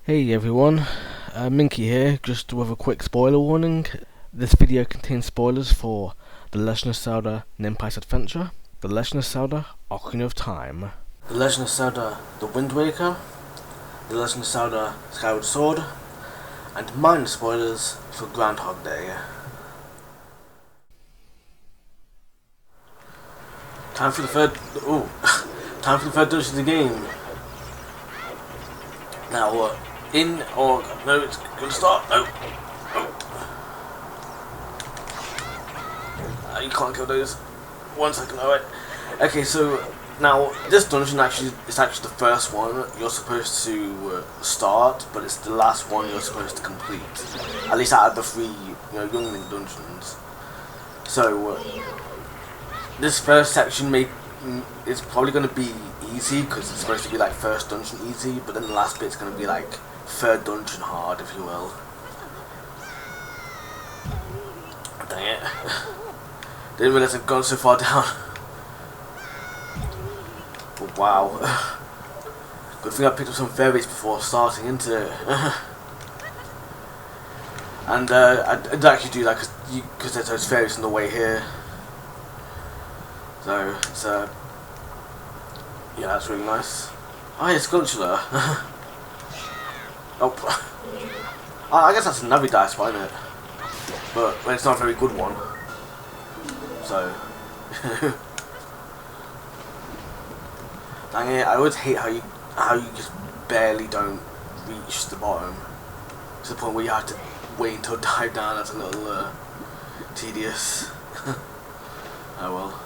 Hey everyone, Minky here, just with a quick spoiler warning. This video contains spoilers for The Legend of Zelda Nimpize Adventure, The Legend of Zelda Ocarina of Time, The Legend of Zelda The Wind Waker, The Legend of Zelda Skyward Sword, and minor spoilers for Groundhog Day. Time for the third dungeon of the game. Now no, it's gonna start. No. You can't kill those. 1 second, alright. Okay, so now this dungeon is actually the first one you're supposed to start, but it's the last one you're supposed to complete. At least out of the 3, youngling dungeons. So this first section is probably going to be easy because it's supposed to be like first dungeon easy, but then the last bit's going to be like third dungeon hard, if you will. Dang it. Didn't realise I've gone so far down. But wow. Good thing I picked up some fairies before starting into it. And I'd actually do that because there's those fairies on the way here. So it's yeah, that's really nice. Oh, yeah, Skuntula. Oh, I guess that's another dice, isn't it? But it's not a very good one. So, dang it! I always hate how you just barely don't reach the bottom to the point where you have to wait until dive down. That's a little tedious. Oh well.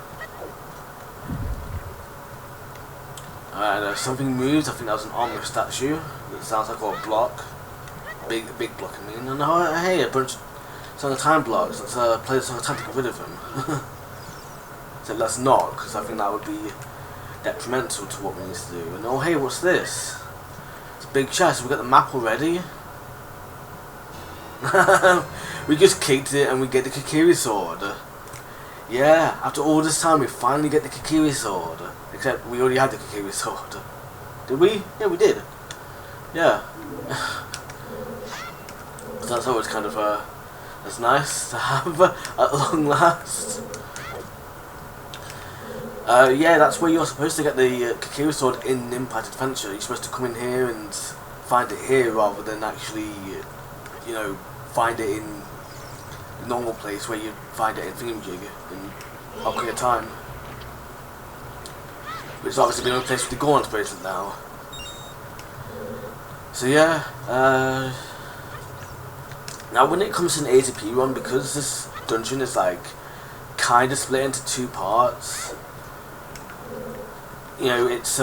Something moves. I think that was an ominous statue. It sounds like a block. Big block, I mean. And hey, a bunch of time blocks. Let's play this on time to get rid of them. So let's not, because I think that would be detrimental to what we need to do. And oh hey, what's this? It's a big chest. We got the map already. We just kicked it and we get the Kikiri sword. Yeah, after all this time we finally get the Kikiri sword. Except we already had the Kikiri sword. Did we? Yeah, we did. Yeah. So that's always kind of that's nice to have at long last. Yeah, that's where you're supposed to get the Kikiri sword in Nimpize Adventure. You're supposed to come in here and find it here rather than actually, find it in the normal place where you find it in Thingamajig in Ocarina of Time. Which is obviously the only place with the Gorn's bracelet now. So yeah, now when it comes to an ATP run, because this dungeon is like kind of split into 2 parts, it's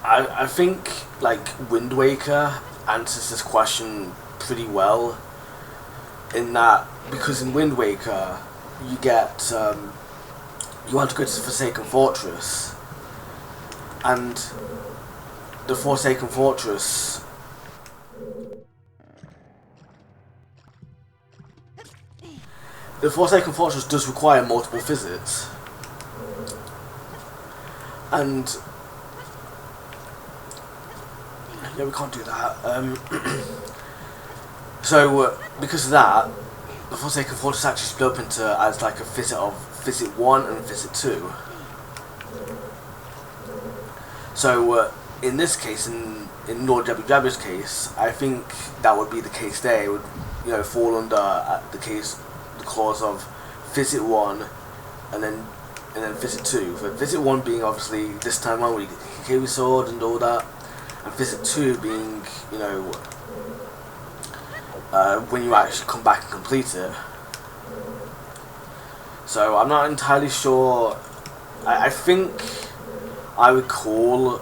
I think like Wind Waker answers this question pretty well, in that because in Wind Waker you get you want to go to the Forsaken Fortress, and the Forsaken Fortress does require multiple visits, and yeah, we can't do that. So because of that, the Forsaken Fortress actually split up into as like a visit of Visit 1 and Visit 2. So in this case, in Lord TWW's case, I think that would be the case there. It would fall under the clause of Visit 1 and then Visit 2. But Visit 1 being obviously this time on where you get the Kikiri sword and all that, and Visit 2 being when you actually come back and complete it. So I'm not entirely sure. I think I would call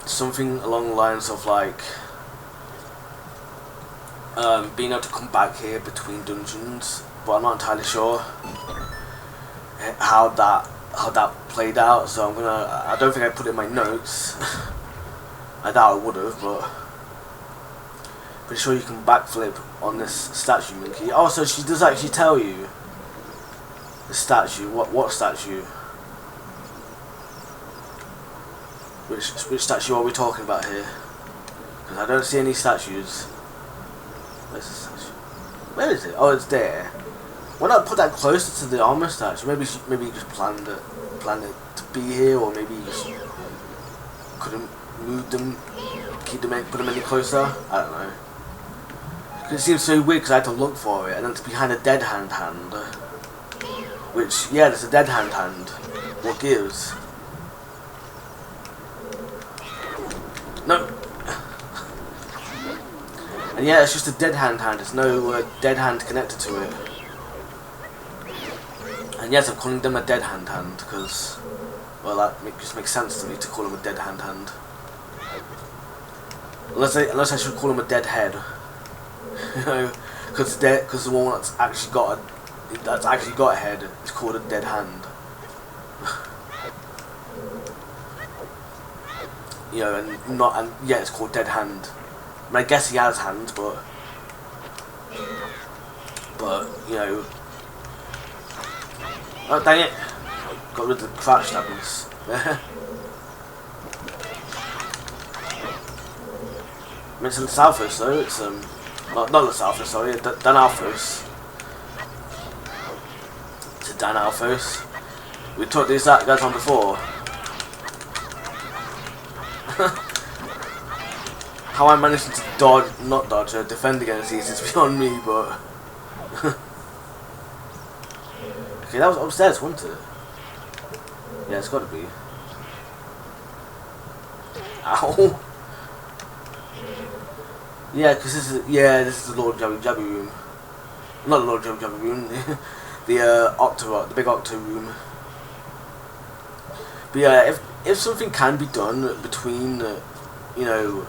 something along the lines of like being able to come back here between dungeons, but I'm not entirely sure how that played out. So I don't think I put it in my notes. I doubt I would have, but pretty sure you can backflip on this statue, Minky. Oh, so she does actually tell you the statue. What statue? Which statue are we talking about here? Because I don't see any statues. Where's the statue? Where is it? Oh, it's there. Why not put that closer to the armor statue? Maybe you just planned it to be here, or maybe you just couldn't move them, put them any closer. I don't know. It seems so weird because I had to look for it, and then it's behind a dead hand. Which, yeah, there's a dead hand. What gives? No. And yeah, it's just a dead hand. There's no dead hand connected to it. And yes, I'm calling them a dead hand because, well, that just makes sense to me to call them a dead hand. Unless I should call them a dead head. You know, because the one that's actually got a head is called a dead hand. You know, and yeah, it's called dead hand. I mean, I guess he has hands, but you know, oh dang it, got rid of the crouch stabbings. I mean, it's in Southos though. It's not Southos, sorry, Danalphos. It's a Danalphos. We took these guys on before. How I managed to defend against these is beyond me, but okay, that was upstairs, wasn't it? Yeah, it's got to be. Ow. Yeah, because this is the Lord Jabby Jabby room. Not the Lord Jabby Jabby room. The big Octo room. But yeah, if something can be done between, you know,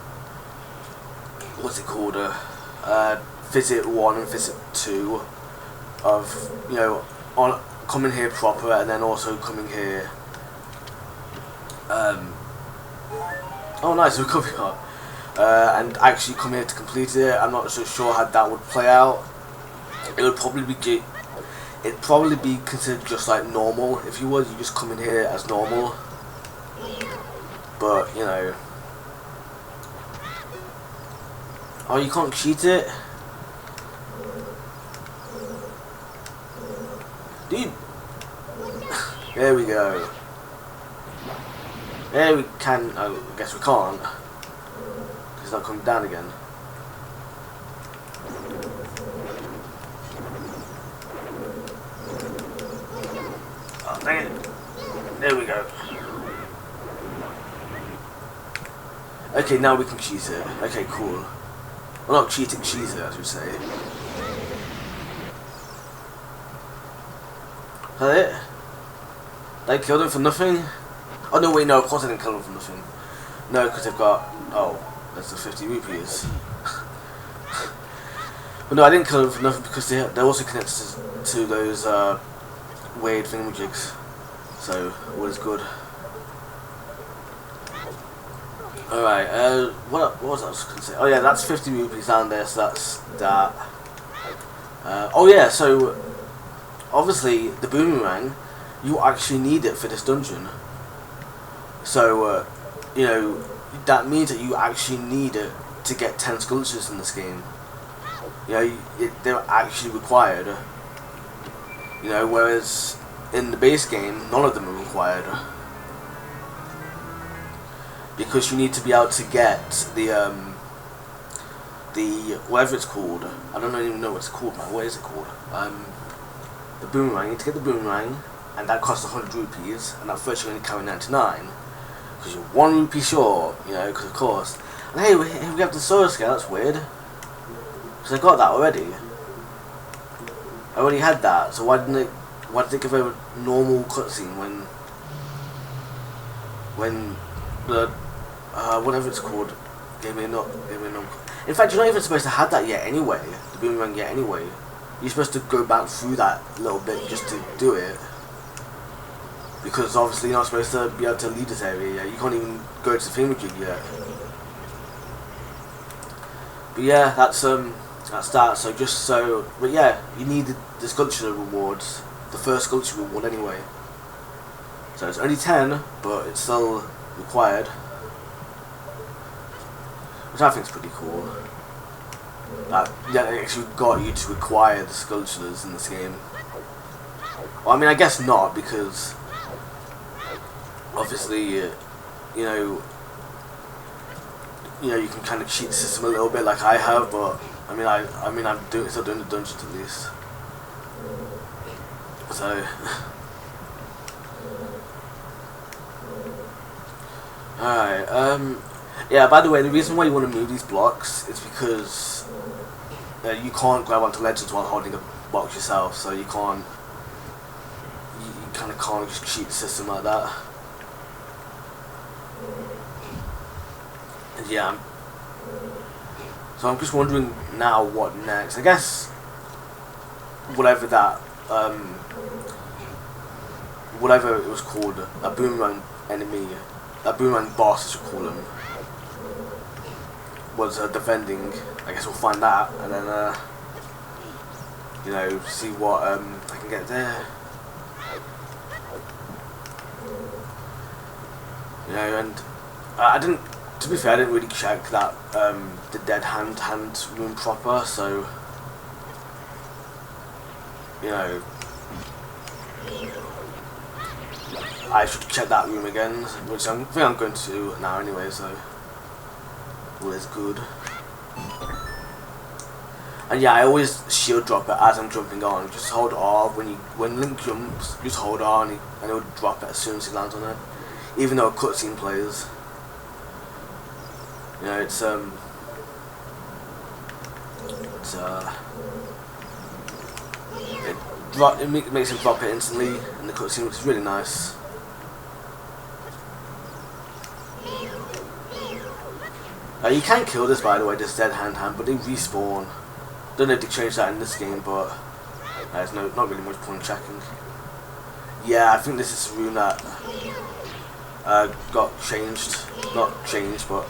what's it called, visit 1 and visit 2, of, you know, coming here proper and then also coming here. Oh, nice, we're coming up. And actually come here to complete it. I'm not so sure how that would play out. It'd probably be considered just like normal. If you would, you just come in here as normal. But you know, oh, you can't cheat it, dude. There we go. There we can. Oh, I guess we can't. It's not coming down again. Oh, dang it. There we go. Okay, now we can cheese it. Okay, cool. Well, not cheating, cheese it, I should say. Is that it? They killed him for nothing? Oh, no, wait, no, of course I didn't kill him for nothing. No, because they've got... Oh, that's the 50 rupees. But no, I didn't kill them for nothing because they're also connected to those weird thingamajigs. So, all is good. Alright, what was I going to say? Oh yeah, that's 50 rupees down there, so that's that. Oh yeah, so obviously the boomerang, you actually need it for this dungeon. So, you know, that means that you actually need it to get 10 sculptures in this game. You know, they're actually required. You know, whereas in the base game, none of them are required. Because you need to be able to get the whatever it's called. I don't even know what it's called, man. What is it called? The boomerang. You need to get the boomerang, and that costs 100 rupees, and at first you're only carrying 99. Because you're 1 rupee short, you know, because of course. And hey, we have the solar scale, that's weird. Because I got that already. I already had that, so why did they give a normal cutscene when the, whatever it's called, gave me a normal. In fact, you're not even supposed to have that yet anyway, the boomerang yet anyway. You're supposed to go back through that little bit just to do it. Because obviously you're not supposed to be able to leave this area yet. You can't even go to the thingamajig yet. But yeah, that's that. So but yeah, you need the sculpture rewards, the first sculpture reward anyway. So it's only 10, but it's still required. which I think is pretty cool. Yeah, it actually got you to acquire the sculptures in this game. Well, I mean, I guess not, because obviously, you know, you can kind of cheat the system a little bit, like I have. But I mean, I'm still doing the dungeons at least. So, alright. Yeah. By the way, the reason why you want to move these blocks is because you can't grab onto ledges while holding a box yourself, so you can't. You kind of can't just cheat the system like that. And yeah. So I'm just wondering now what next. I guess whatever that whatever it was called, a boomerang enemy, a boomerang boss as you call him, was defending. I guess we'll find that, and then you know, see what I can get there. You know, and I didn't. To be fair, I didn't really check that the dead hand room proper, so you know, I should check that room again, which I think I'm going to now anyway, so all is good. And yeah, I always shield drop it as I'm jumping on. Just hold R when Link jumps, just hold R and it'll drop it as soon as he lands on it, even though a cutscene plays. You know, it makes him drop it instantly in the cutscene, which is really nice. You can kill this, by the way, this dead hand, but they respawn. Don't know if they changed that in this game, but there's not really much point checking. Yeah, I think this is a room that got changed. Not changed, but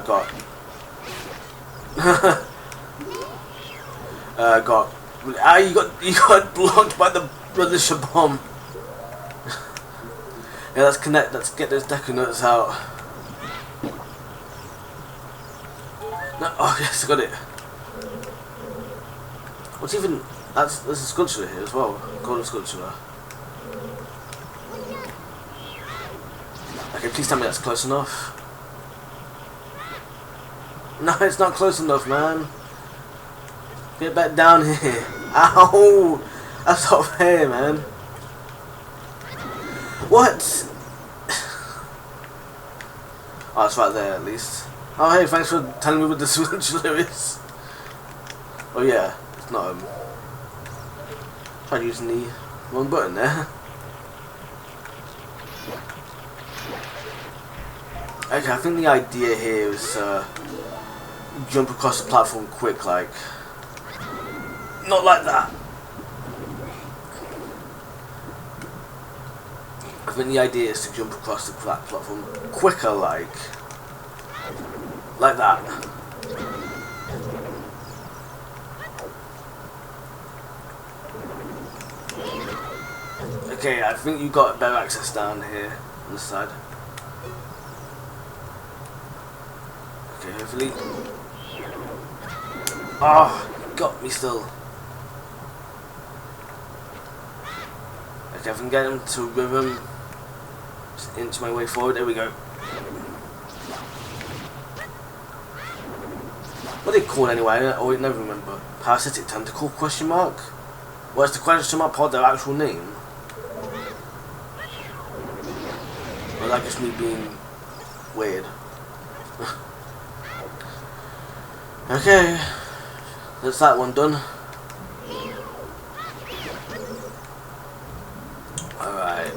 got you got blocked by the Brother bomb. Yeah, let's get those deco nuts out. No, oh yes, I got it. What's even? There's a sculpture here as well. Golden sculpture. Okay, please tell me that's close enough. No, it's not close enough, man. Get back down here. Ow! That's not fair, man. What? Oh, it's right there at least. Oh, hey, thanks for telling me what the sculpture is. Oh yeah, it's not tried using the wrong button there. Okay, I think the idea here is jump across the platform quick, like not like that. I think the idea is to jump across the platform quicker, like that. Okay, I think you got better access down here on this side. Okay, hopefully. Ah, oh, got me still. Okay, if I can get him to rhythm, just inch my way forward. There we go. What are they called anyway? I never remember. Parasitic tentacle? Question mark? What's the question mark part their actual name? Or that just me being weird? Okay, that's that one done. Alright.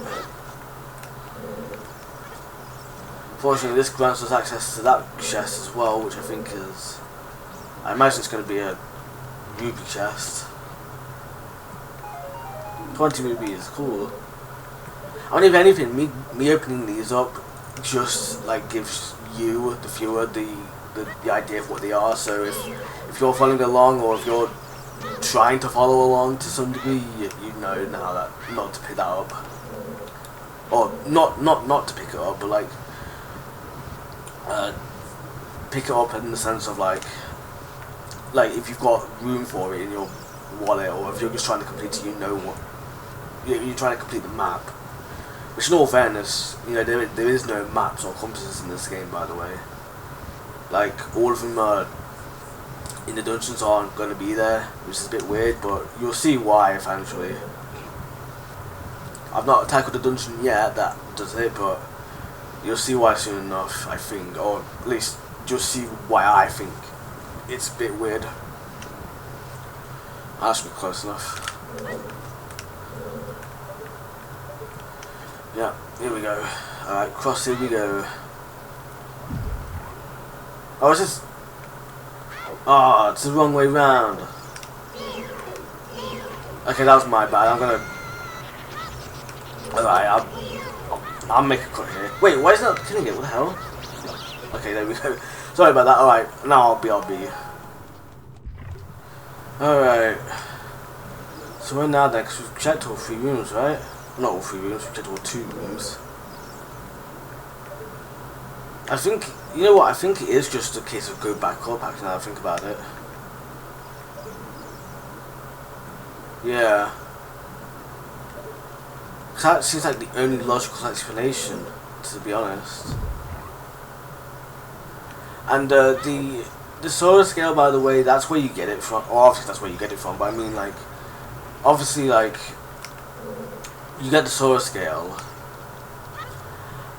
Fortunately, this grants us access to that chest as well, which I think is... I imagine it's going to be a ruby chest. 20 rubies, cool. I mean, if anything, me opening these up just like gives you, the viewer, the idea of what they are. So if you're following along, or if you're trying to follow along to some degree, you know now that not to pick that up, or not to pick it up, but like pick it up in the sense of like if you've got room for it in your wallet, or if you're just trying to complete it, you know what you're trying to complete the map. Which, in all fairness, you know, there is no maps or compasses in this game, by the way. Like, all of them are in the dungeons aren't going to be there, which is a bit weird, but you'll see why eventually. I've not tackled the dungeon yet that does it, but you'll see why soon enough, I think, or at least you'll see why I think it's a bit weird. That should be close enough. Yeah, here we go. Alright, cross, here we go. Oh, it's just... Oh, it's the wrong way round. Okay, that was my bad. I'm gonna... Alright, I'll make a cut here. Wait, why is that killing it? What the hell? Okay, there we go. Sorry about that. Alright, now I'll be. Alright. So we're now then, because we've checked all 3 rooms, right? Not all 3 rooms, we've checked all 2 rooms. I think, you know what, I think it is just a case of go back up, actually, now I think about it. Yeah. Because that seems like the only logical explanation, to be honest. And the solar scale, by the way, that's where you get it from. Well, obviously that's where you get it from, but I mean, like, obviously, like, you get the solar scale,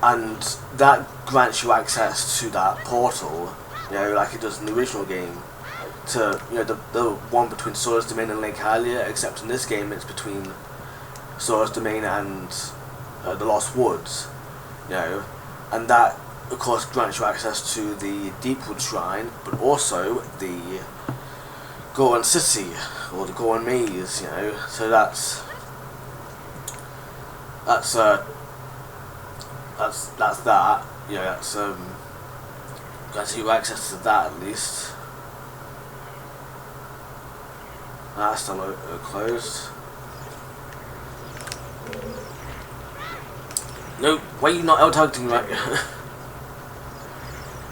and that grants you access to that portal, you know, like it does in the original game, to, you know, the one between Sora's Domain and Lake Hylia, except in this game it's between Sora's Domain and the Lost Woods, you know, and that, of course, grants you access to the Deepwood Shrine, but also the Goron City, or the Goron Maze, you know, so that's that, you know, grants you access to that at least. That's still closed. No, why are you not out-targeting right?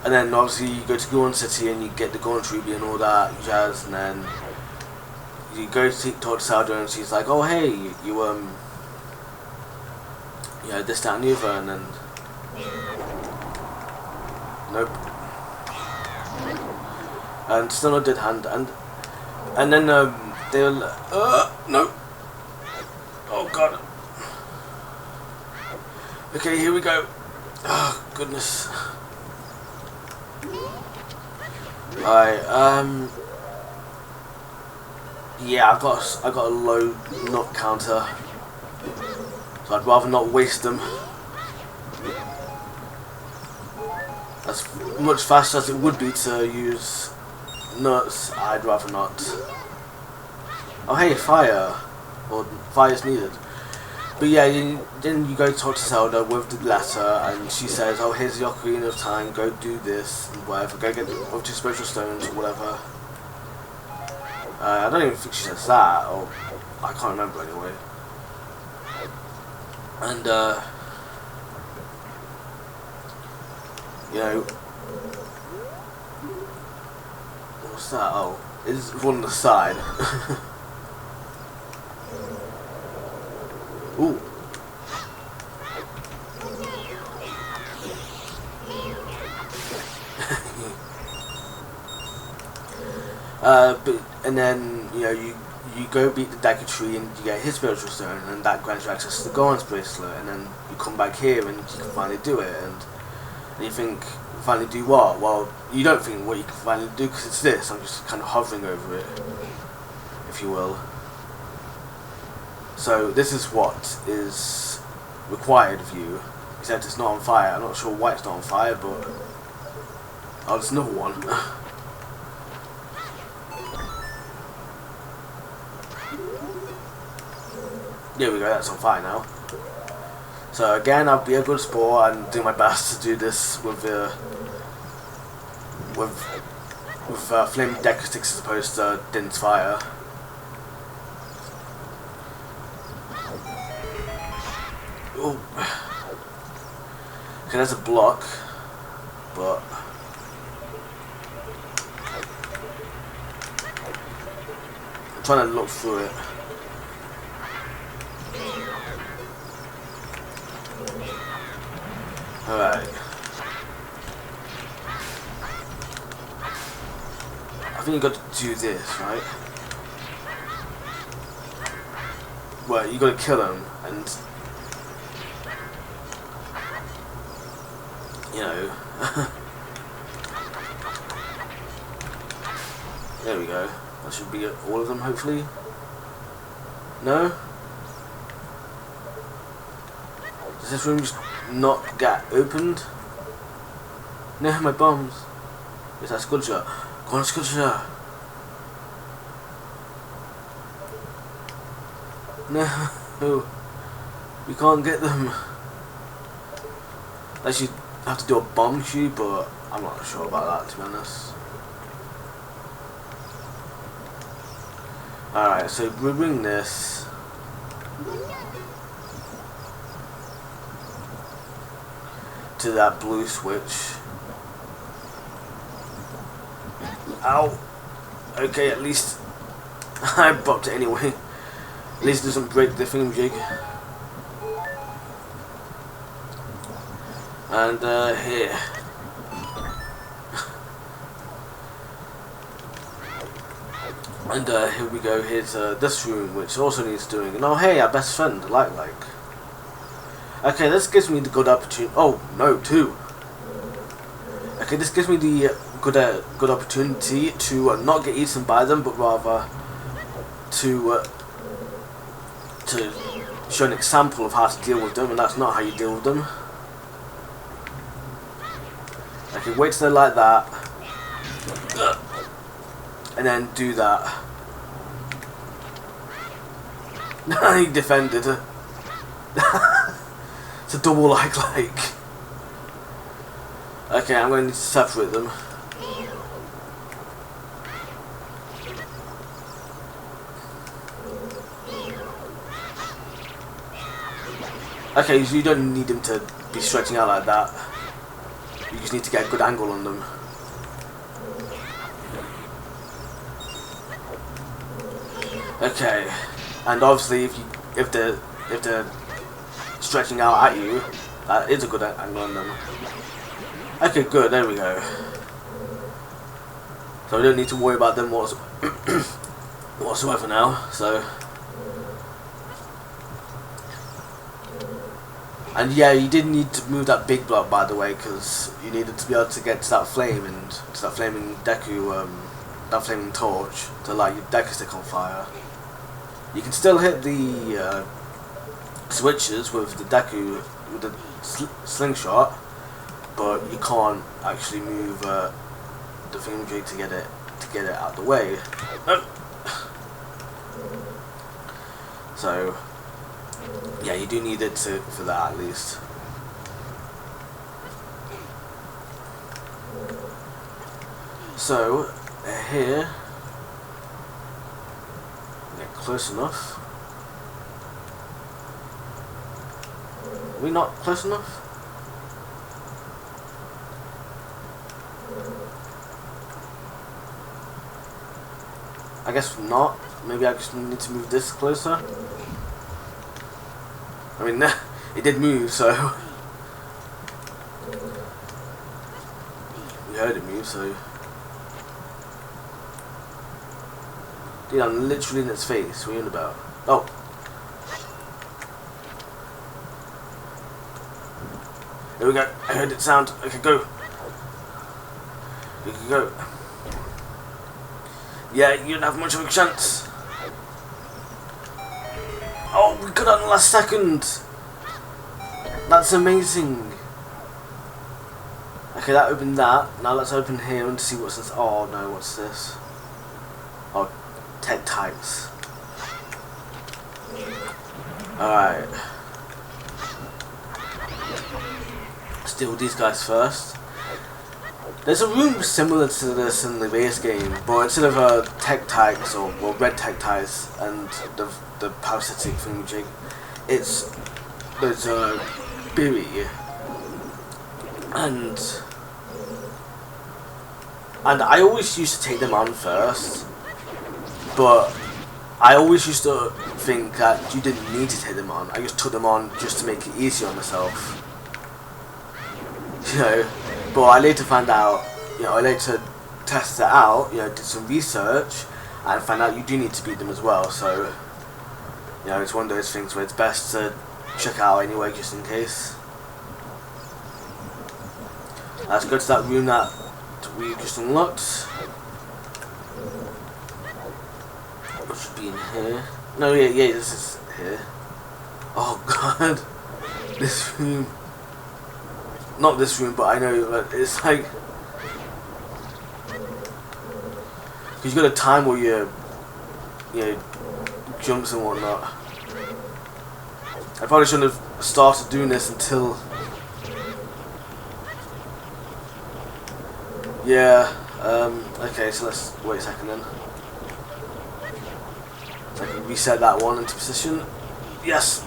And then obviously you go to Goron City and you get the Goron Ruby and all that jazz, and then you go to talk to Zelda and she's like, oh hey, you know, this, that and the other, and then nope. And still no dead hand, and then they'll no. Oh god. Okay, here we go. Oh goodness. Alright, yeah, I've got a low nut counter, so I'd rather not waste them. As much faster as it would be to use nuts, I'd rather not. Oh hey, fire, or fire's needed. But yeah, then you go talk to Zelda with the letter, and she says, oh, here's the Ocarina of Time, go do this, and whatever, go get the 2 special stones, or whatever. I don't even think she says that, or I can't remember anyway. And, you know, what's that? Oh, it's one on the side. Ooh. And then, you know, you go beat the Dagger Tree and you get his spiritual stone, and that grants you access to the Goron's bracelet, and then you come back here and you can finally do it, and you think, finally do what? Well, you don't think what you can finally do because it's this. I'm just kind of hovering over it, if you will. So this is what is required of you, except it's not on fire. I'm not sure why it's not on fire, but oh, there's another one. There we go, that's on fire now. So again, I'll be a good sport and do my best to do this with flaming decker sticks as opposed to Din's fire. Oh. Okay, there's a block, but trying to look through it. Alright. I think you got to do this, right? Well, you got to kill him, and you know. There we go. That should be all of them, hopefully. No? Does this room just not get opened? No, my bombs. Is that sculpture? Go on, sculpture. No, we can't get them. Actually, have to do a bomb shoot, but I'm not sure about that, to be honest. Alright, so we bring this. To that blue switch. Ow! Okay, at least I bopped it anyway. At least it doesn't break the thingamajig. And here. And here we go. Here's this room, which also needs doing. And oh, hey, our best friend, like. Okay, this gives me the good opportunity. Oh no, two. Okay, this gives me the good opportunity to not get eaten by them, but rather to show an example of how to deal with them, and that's not how you deal with them. Okay, wait till they're like that, and then do that. He defended. It's a double like. Okay, I'm going to need to separate them. Okay, so you don't need them to be stretching out like that. You just need to get a good angle on them. Okay, and obviously if they're stretching out at you, that is a good angle on them. Okay, good, there we go. So we don't need to worry about them whatsoever now, so. And yeah, you did need to move that big block, by the way, because you needed to be able to get to that flame and to that flaming Deku, that flaming torch to light your Deku stick on fire. You can still hit the switches with the Deku, with the slingshot, but you can't actually move the thingamajig to get it out of the way. So yeah, you do need it for that at least. So here, get close enough. Are we not close enough? I guess not. Maybe I just need to move this closer. I mean, it did move, so we heard it move, so. Dude, I'm literally in its face. What are you on about? Oh. There we go. I heard it sound. Okay, go. You can go. Yeah, you don't have much of a chance. Oh, we got it in the last second. That's amazing. Okay, that opened that. Now let's open here and see what's this. Oh no, what's this? Oh, Tech Types. Alright. Let's deal with these guys first. There's a room similar to this in the base game, but instead of Tech Types or red Tech Types and the parasitic thingamajig, there's a Biri, and I always used to take them on first, but I always used to think that you didn't need to take them on. I just took them on just to make it easier on myself. You know, but I later found out, you know, I later tested it out, you know, did some research, and found out you do need to beat them as well, so, you know, it's one of those things where it's best to check out anyway, just in case. Let's go to that room that we just unlocked. What should be in here? No, yeah, this is here. Oh god, this room. Not this room, but I know, but it's like, because you got a time where you know, jumps and whatnot. I probably shouldn't have started doing this until, yeah. Okay, so let's wait a second then. So I can reset that one into position. Yes.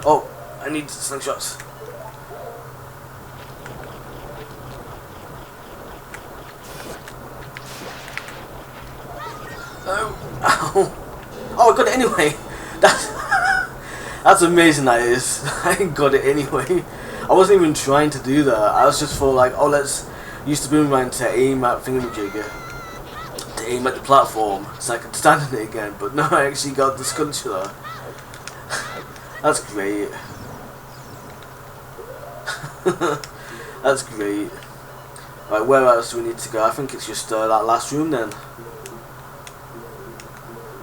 Oh, I need slingshots. Oh, I got it anyway. That's amazing. That is. I got it anyway. I wasn't even trying to do that. I was just for like, oh, let's use the boomerang to aim at thingamajigger, to aim at the platform, so I could stand on it again. But no, I actually got the sculpture. That's great. That's great. Right, where else do we need to go? I think it's just that last room then.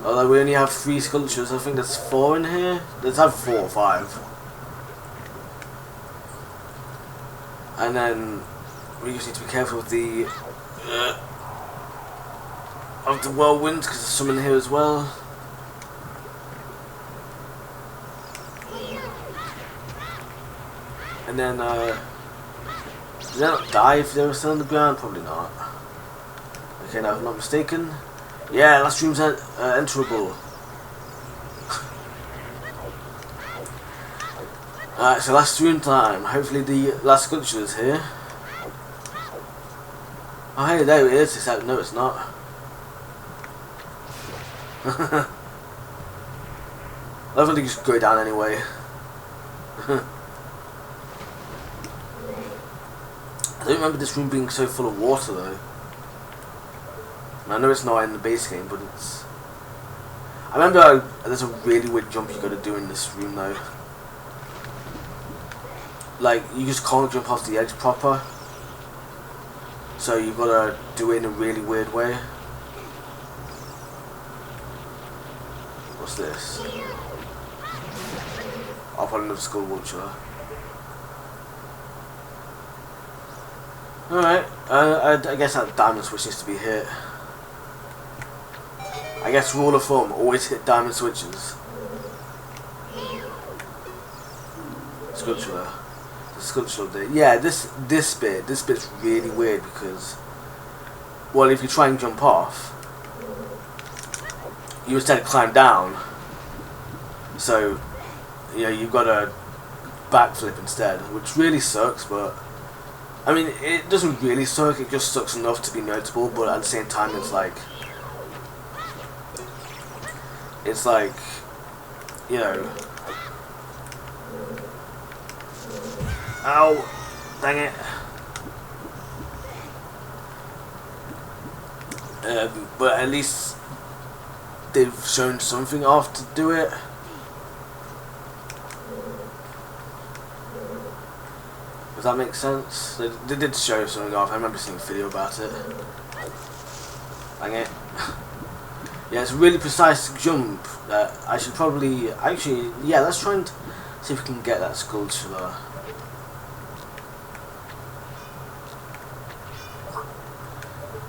Although we only have 3 sculptures, I think there's 4 in here. Let's have 4 or 5. And then we just need to be careful with the whirlwind, because there's some in here as well. And then did they not die if they were still on the ground? Probably not. Okay, now if I'm not mistaken. Yeah, last room's enterable. Alright, so last room time. Hopefully the last sculpture is here. Oh hey, there it is. It's out. No, it's not. I don't think you just go down anyway. I don't remember this room being so full of water though. I know it's not in the base game, but it's... I remember there's a really weird jump you gotta do in this room though. Like, you just can't jump off the edge proper. So you've gotta do it in a really weird way. What's this? I'll put another skull vulture. Alright, I guess that diamond switch needs to be hit. I guess rule of thumb, always hit diamond switches. Sculpture there. The sculpture there. Yeah, this bit's really weird because, well, if you try and jump off, you instead climb down. So, you know, you've got to backflip instead, which really sucks, but I mean, it doesn't really suck, it just sucks enough to be notable, but at the same time it's like, you know, ow, dang it. But at least they've shown something off to do it. Does that make sense? They did show something off. I remember seeing a video about it. Dang it. Yeah, it's a really precise jump that I should probably... Actually, yeah, let's try and see if we can get that sculpture.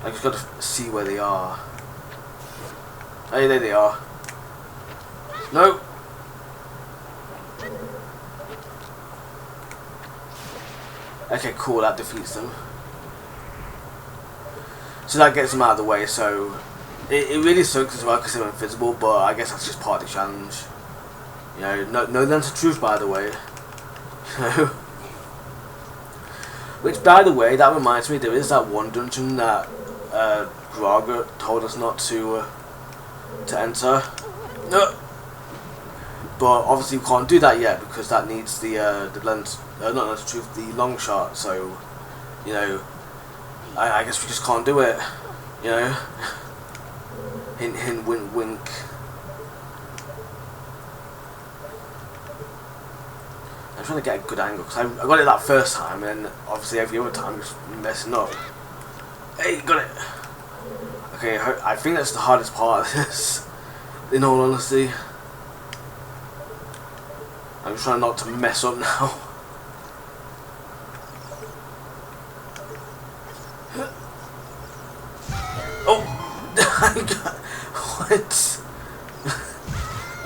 I just got to see where they are. Hey, there they are. No! Okay, cool, that defeats them. So that gets them out of the way, so... It really sucks as well because they're invisible, but I guess that's just part of the challenge. You know, no that's the truth, by the way. Which, by the way, that reminds me, there is that one dungeon that Groundhog told us not to to enter. But obviously we can't do that yet because that needs the lens, not lens truth, the long shot. So, you know, I guess we just can't do it. You know, hint, hint, wink, wink. I'm trying to get a good angle because I got it that first time, and then obviously every other time just messing up. Hey, got it. Okay, I think that's the hardest part of this. In all honesty. I'm trying not to mess up now. Oh! I got... What?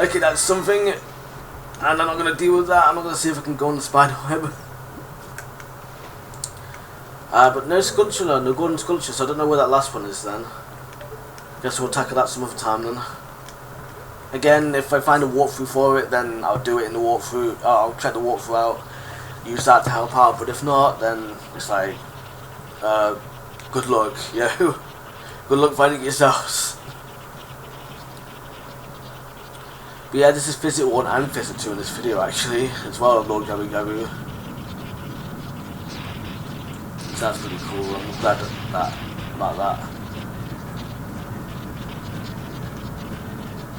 Okay, that's something. And I'm not going to deal with that. I'm not going to see if I can go on the spider web. But no sculpture, no golden sculpture, so I don't know where that last one is then. Guess we'll tackle that some other time then. Again, if I find a walkthrough for it, then I'll do it in the walkthrough. I'll check the walkthrough out, use that to help out. But if not, then it's like, good luck, yo. Good luck finding it yourselves. But yeah, this is Physic 1 and Physic 2 in this video actually, as well as Lord Gabu Gabu. So that's pretty cool. I'm glad about that.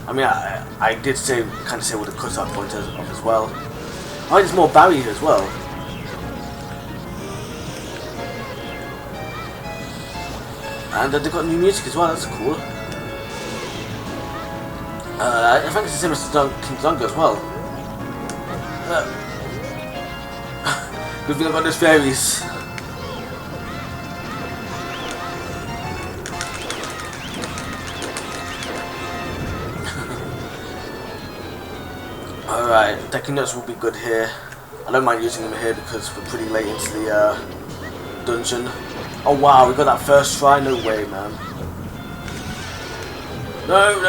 I mean, I did kind of say with the cut-off point as well. I think there's more Barry here as well. And they've got new music as well, that's cool. I think it's the same as King Zonga as well. Good thing I've got those fairies. Alright, Decking Nuts will be good here. I don't mind using them here because we're pretty late into the dungeon. Oh wow, we got that first try? No way, man. No.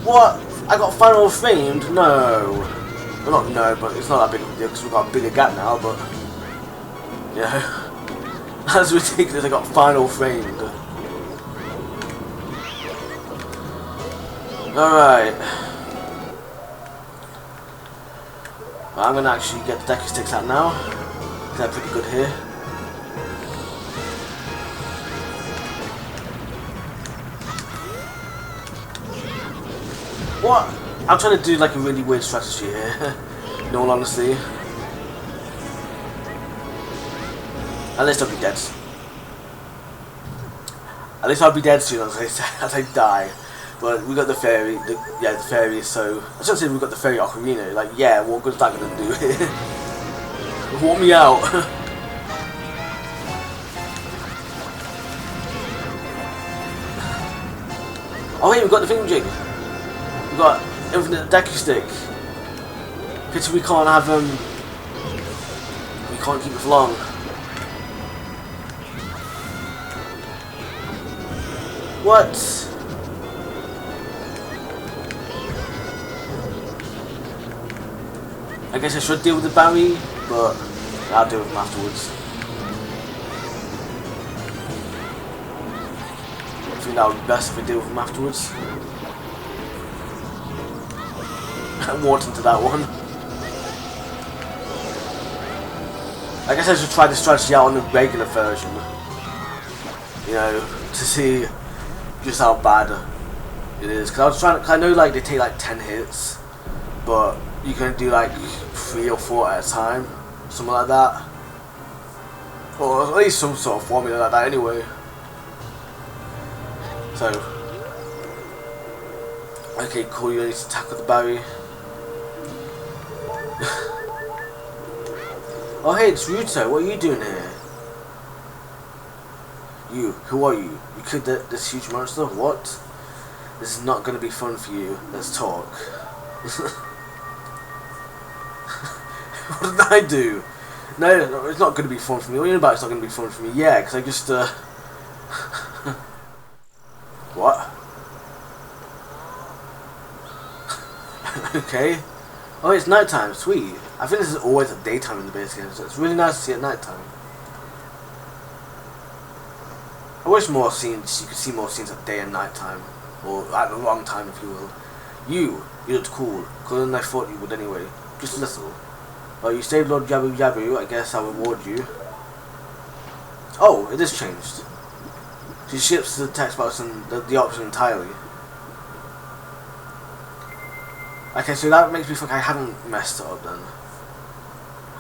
What? I got final framed? No. Well, not no, but it's not that big of a deal because we've got a bigger gap now, but... Yeah. That's ridiculous, I got final framed. Alright. Well, I'm going to actually get the decky sticks out now. They're pretty good here. What? I'm trying to do like a really weird strategy here. In all honesty. At least I'll be dead. At least I'll be dead soon as I die. But we got the fairy, the fairy, so... I shouldn't say we got the fairy Ocarina, like, yeah, what good is that gonna do here? Warm me out. Oh hey, we got the thingamajig. We got infinite decky stick. Pity we can't have them... we can't keep it for long. What? I guess I should deal with the Barry, but I'll deal with them afterwards. I think that would be best if we deal with them afterwards. I walked into that one. I guess I should try the strategy out on the regular version. You know, to see just how bad it is. Because I was trying to, I know like they take like 10 hits, but you can do like 3 or 4 at a time, something like that, or at least some sort of formula like that anyway. So, okay, cool, you need to tackle the Barry. Oh hey, it's Ruto, what are you doing here? You, who are you? You killed this huge monster? What? This is not going to be fun for you, let's talk. What did I do? No, it's not going to be fun for me. What do you mean about it's not going to be fun for me? Yeah, because I just, What? Okay. Oh, it's nighttime. Sweet. I think this is always at daytime in the base game, so it's really nice to see at nighttime. I wish more scenes, you could see more scenes at day and night time, or at the wrong time if you will. You looked cool, cooler than I thought you would anyway, just a little. Well, you saved Lord Yabu Yabu, I guess I'll reward you. Oh, it is changed. She ships the text box and the option entirely. Okay, so that makes me think I haven't messed it up then.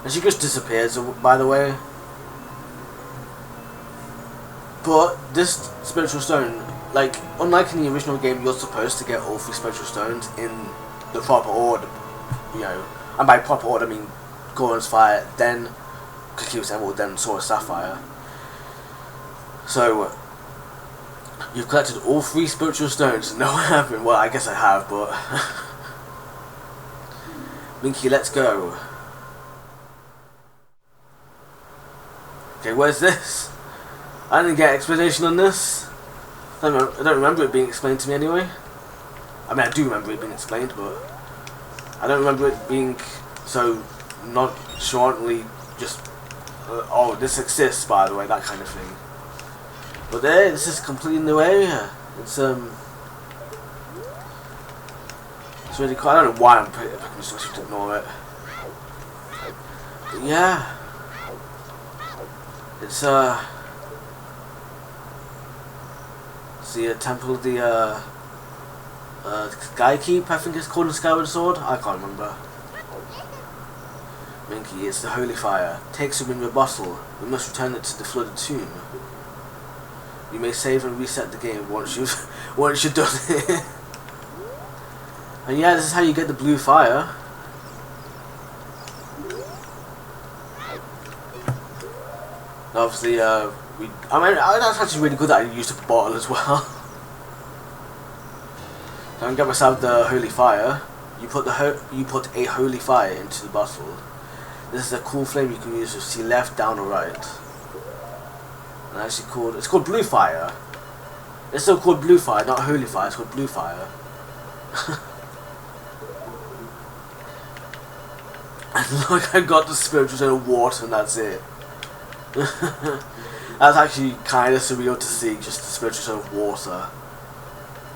And she just disappears, by the way. But this spiritual stone, like, unlike in the original game, you're supposed to get all 3 spiritual stones in the proper order. You know, and by proper order I mean Goron's Fire, then Kokiwa's Emerald, then Sword of Sapphire. So, you've collected all 3 spiritual stones. No, I haven't. Well, I guess I have, but... Minky, let's go. Okay, where's this? I didn't get explanation on this. I don't remember it being explained to me anyway. I mean, I do remember it being explained, but I don't remember it being so nonchalantly just, oh, this exists, by the way, that kind of thing. But there, this is a completely new area. It's really cool. I don't know why I'm picking this, I should ignore it. But yeah. It's the temple of the Sky Keep, I think it's called in Skyward Sword. I can't remember. Minky, it's the holy fire. Take some in your bottle. We must return it to the flooded tomb. You may save and reset the game once you've done it. And yeah, this is how you get the blue fire. Obviously, I mean, that's actually really good that I used up a bottle as well. So I can get myself the holy fire. You put a holy fire into the bottle. This is a cool flame you can use to see left, down, or right. And actually it's called blue fire. It's still called blue fire, not holy fire. It's called blue fire. And look, I got the spiritual stone of water, and that's it. That's actually kind of surreal to see, just the spiritual stone of water.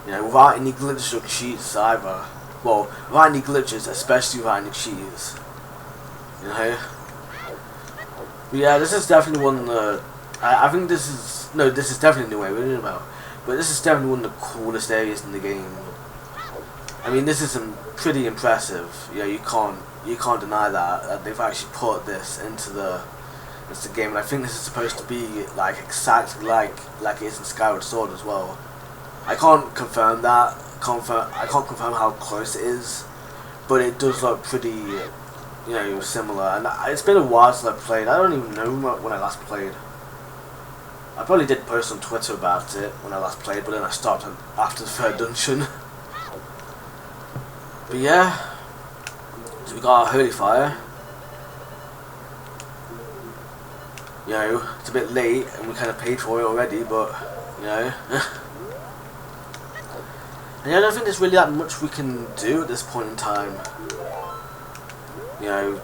You know, without any glitches or cheats either. Well, without any glitches, especially without any cheats. You know? But yeah, this is definitely one I think this is definitely the way we're doing about. But this is definitely one of the coolest areas in the game. I mean, this is pretty impressive. You know, you can't deny that they've actually put this into the game, and I think this is supposed to be like exactly like it is in Skyward Sword as well. I can't confirm that. I can't confirm how close it is, but it does look pretty, you know, similar. And it's been a while since I played. I don't even know when I last played. I probably did post on Twitter about it when I last played, but then I stopped after the 3rd dungeon. But yeah, so we got our holy fire. You know, it's a bit late and we kind of paid for it already, but you know. And I don't think there's really that much we can do at this point in time. You know,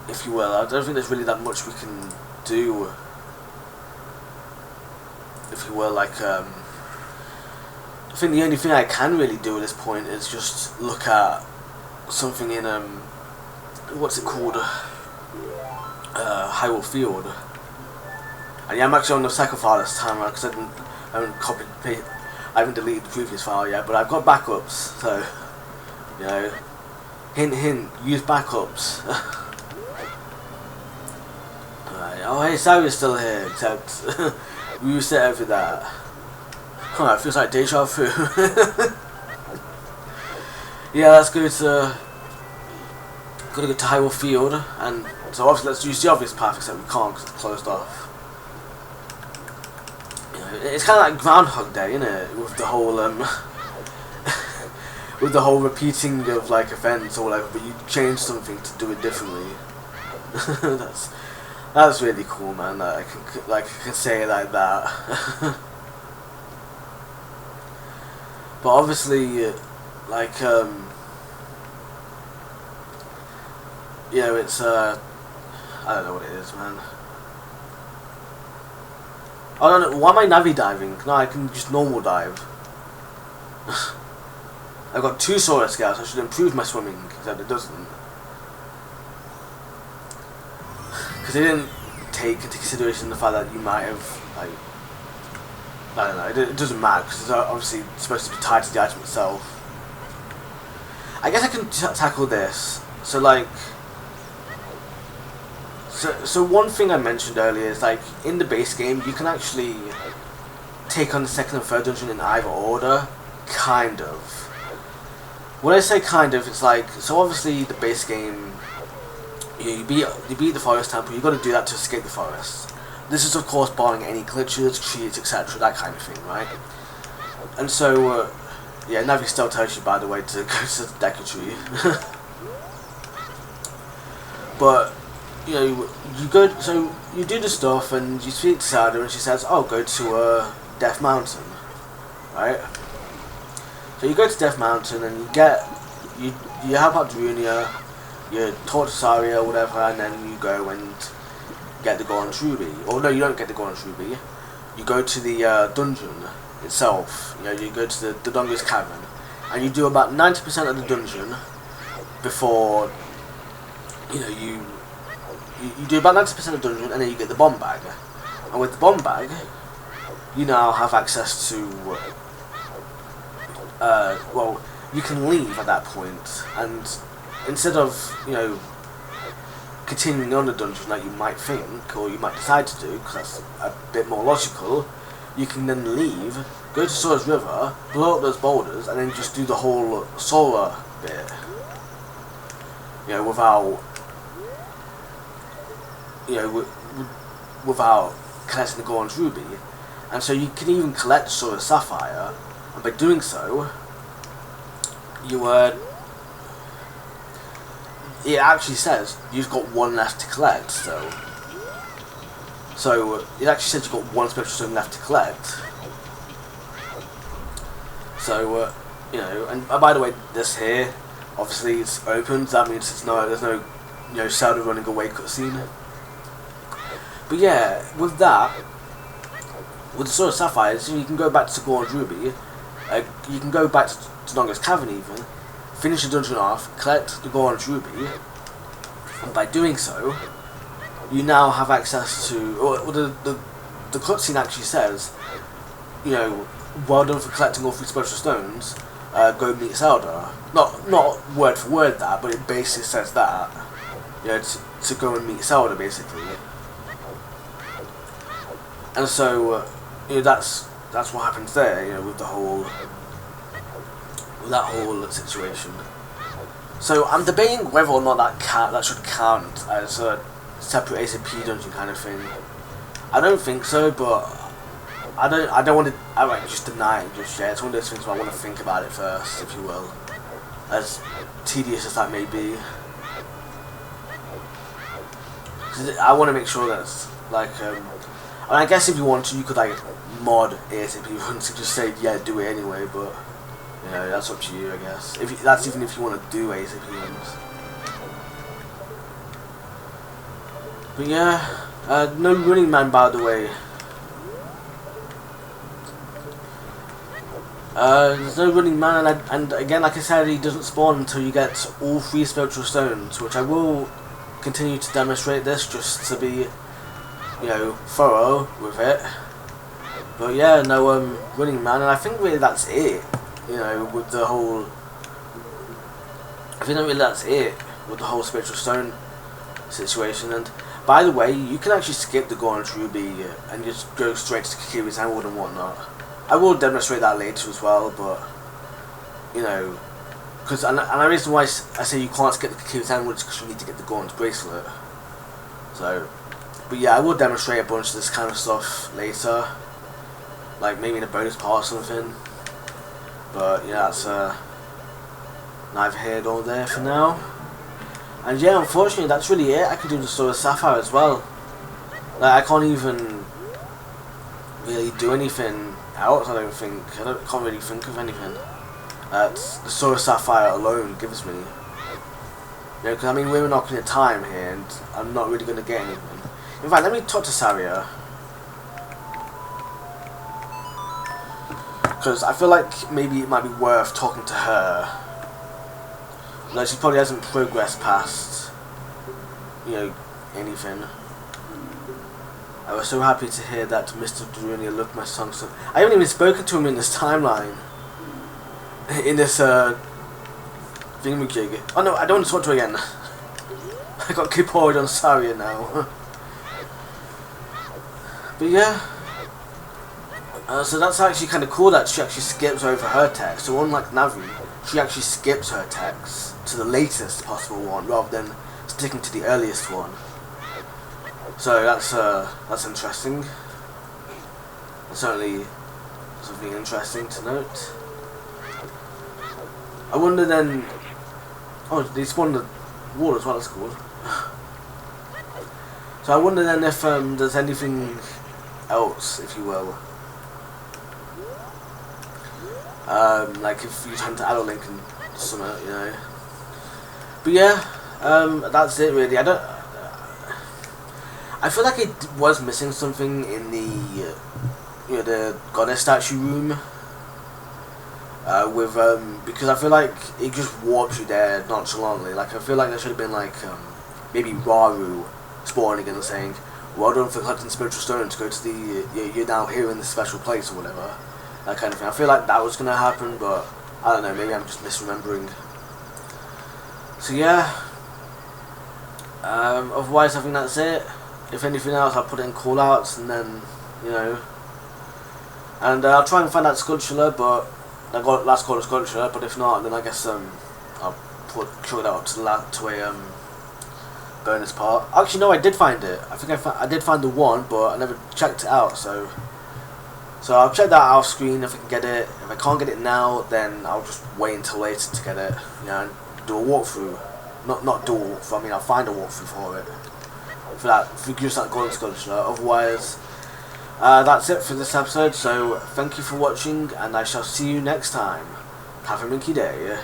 if you will, I don't think there's really that much we can do. If you will, like, I think the only thing I can really do at this point is just look at something in, what's it called? Hyrule Field. And yeah, I'm actually on the second file this time because I haven't deleted the previous file yet, but I've got backups, so you know, hint hint, use backups. Right. Oh hey, Savi's still here, except we reset every that. Oh, it feels like deja vu. Yeah, let's go to Hyrule Field, and so obviously let's use the obvious path, except we can't because it's closed off. You know, it's kind of like Groundhog Day, isn't it? With the whole with the whole repeating of like events or whatever, but you change something to do it differently. that's really cool, man. That I can say it like that. But obviously, like you know, it's I don't know what it is, man. Oh no, why am I Navi diving? No, I can just normal dive. I've got 2 Sora Scouts, I should improve my swimming, except it doesn't. Because they didn't take into consideration the fact that you might have, like, I don't know, it doesn't matter, because it's obviously supposed to be tied to the item itself. I guess I can tackle this. So like, so one thing I mentioned earlier is like in the base game you can actually take on the second and third dungeon in either order, kind of. When I say kind of, it's like, so obviously the base game, you beat the forest temple. You got to do that to escape the forest. This is of course barring any glitches, cheats, etc., that kind of thing, right? And so. Yeah, Navi still tells you, by the way, to go to the Deku Tree. But, you know, you go, so you do the stuff and you speak to Zelda and she says, oh, go to Death Mountain, right? So you go to Death Mountain and you help out Darunia, you talk to Saria or whatever, and then you go and get the Golden Ruby. Or no, you don't get the Golden Ruby. You go to the dungeon itself. You know, you go to the Donga's Cavern and you do about 90% of the dungeon before, you know, you do about 90% of the dungeon, and then you get the bomb bag. And with the bomb bag you now have access to well, you can leave at that point, and instead of, you know, continuing on the dungeon like you might think, or you might decide to do, because that's a bit more logical, you can then leave, go to Sora's River, blow up those boulders, and then just do the whole Sora bit. You know, without, you know, without collecting the Golden Ruby. And so you can even collect Sora's Sapphire, and by doing so, you it actually says you've got 1 left to collect, so it actually says you've got 1 Spectral Stone left to collect. So, you know, and by the way, this here, obviously it's opened, that means there's no, you know, Zelda running away cutscene. But yeah, with that, with the Sword of Sapphires, you can go back to Golden Ruby, you can go back to Donga's Cavern even, finish the dungeon off, collect the Golden Ruby, and by doing so, you now have access to, or the cutscene actually says, you know, well done for collecting all 3 Spectral Stones, go meet Zelda. Not word for word that, but it basically says that, you know, to go and meet Zelda, basically. And so, you know, that's what happens there, you know, with that whole situation. So I'm debating whether or not that should count as a separate ACP dungeon kind of thing. I don't think so, but I don't want to outright just deny it just yet. It's one of those things where I want to think about it first, if you will, as tedious as that may be. 'Cause I want to make sure that's like, and I guess if you want to, you could like mod ASAP runs and just say yeah, do it anyway. But you know, that's up to you, I guess. That's even if you want to do ASAP runs. But yeah, no Running Man, by the way. There's no Running Man, and again, like I said, he doesn't spawn until you get all 3 Spectral Stones, which I will continue to demonstrate this just to be, you know, thorough with it. But yeah, no Running Man, and I think really that's it, you know, with the whole, I think really that's it with the whole Spectral Stone situation. And by the way, you can actually skip the Golden Ruby and just go straight to Kakiri's Emerald and whatnot. I will demonstrate that later as well, but you know, because and the reason why I say you can't skip the Kakiri's Emerald is because you need to get the Golden Bracelet. So, but yeah, I will demonstrate a bunch of this kind of stuff later, like maybe in a bonus part or something. But yeah, that's neither here nor there for now. And yeah, unfortunately, that's really it. I can do the Sword of Sapphire as well. Like, I can't even really do anything else, I don't think. Can't really think of anything that the Sword of Sapphire alone gives me. You know, because I mean, we're in Ocarina of Time here, and I'm not really going to get anything. In fact, let me talk to Saria. because I feel like maybe it might be worth talking to her. Like, she probably hasn't progressed past, you know, anything. I was so happy to hear that Mr. Drunia loved my song. So I haven't even spoken to him in this timeline. In this thingamajig. Oh no, I don't want to talk to her again. I got Kipporid on Saria now. But yeah. So that's actually kind of cool that she actually skips over her text. So unlike Navi, she actually skips her text to the latest possible one rather than sticking to the earliest one. So that's interesting. That's certainly something interesting to note. I wonder then. Oh, they spawned the wall as well. That's cool. So I wonder then if there's anything else, if you will. Like if you tend to add a link and something, you know. But yeah, that's it really. I feel like it was missing something in the, you know, the goddess statue room. Because I feel like it just warps you there nonchalantly. Like I feel like there should have been like maybe Raru spawning and saying, "Well done for collecting spiritual stone to go to the you're now here in this special place" or whatever. That kind of thing. I feel like that was gonna happen, but I don't know. Maybe I'm just misremembering. So yeah. Otherwise, I think that's it. If anything else, I'll put it in callouts, and then, you know, and I'll try and find that sculpture, but I got last call of sculpture. But if not, then I guess I'll chuck it out to a bonus part. Actually, no, I did find it. I think I did find the one, but I never checked it out. So I'll check that out off screen if I can get it. If I can't get it now, then I'll just wait until later to get it. You know, and do a walkthrough. Not do a walkthrough. I mean, I'll find a walkthrough for it. For use that golden sculpture. Otherwise, that's it for this episode. So thank you for watching, and I shall see you next time. Have a minky day.